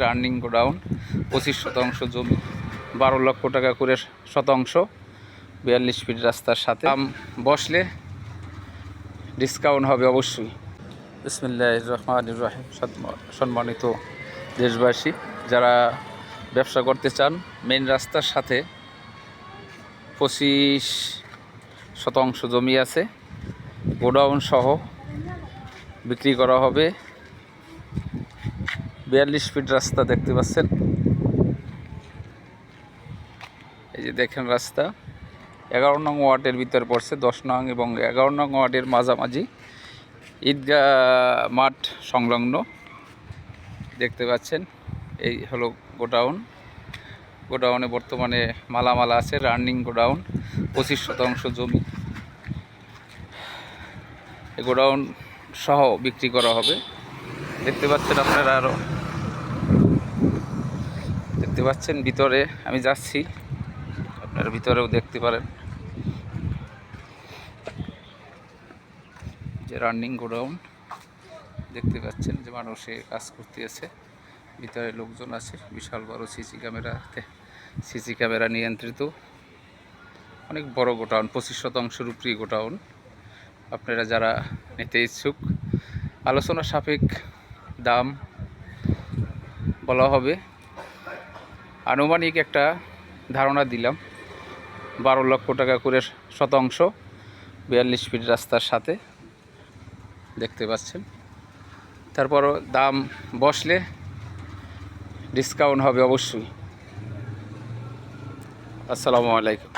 Running godown 25% জমি, 12 লক্ষ টাকা করে শতাংশ, 42 ফিট রাস্তার সাথে। দাম বসলে ডিসকাউন্ট হবে অবশ্যই। বিসমিল্লাহির রহমানির রহিম। সম্মানিত দেশবাসী, যারা ব্যবসা করতে চান, মেইন রাস্তার সাথে 25% জমি আছে, গোডাউন সহ বিক্রি করা হবে। 42 ফিট রাস্তা দেখতে পাচ্ছেন, এই যে দেখেন রাস্তা 11 নং ওয়ার্ডের ভিতরে পড়ছে। 10 নং এবং 11 নং ওয়ার্ডের মাঝামাঝি ঈদগাহ মাঠ সংলগ্ন দেখতে পাচ্ছেন। এই হলো গোডাউনে বর্তমানে মালামাল আছে। রানিং গোডাউন, 25% জমি, এই গোডাউন সহ বিক্রি করা হবে। দেখতে পাচ্ছেন আপনারা, আরও দেখতে পাচ্ছেন ভিতরে আমি যাচ্ছি, আপনারা ভিতরেও দেখতে পারেন যে রানিং গোডাউন দেখতে পাচ্ছেন যে মানুষে কাজ করতেছে, ভিতরে লোকজন আছে। বিশাল বড় সিসি ক্যামেরা নিয়ন্ত্রিত অনেক বড় গোডাউন, 25% উপরি গোডাউন। আপনারা যারা নিতে ইচ্ছুক, আলোচনা সাপেক্ষ দাম বলা হবে। আনুমানিক একটা ধারণা দিলাম, 12 লক্ষ টাকা করে শতাংশ, 42 ফিট রাস্তার সাথে দেখতে পাচ্ছেন। তারপরও দাম বসলে ডিসকাউন্ট হবে অবশ্যই। আসসালামু আলাইকুম।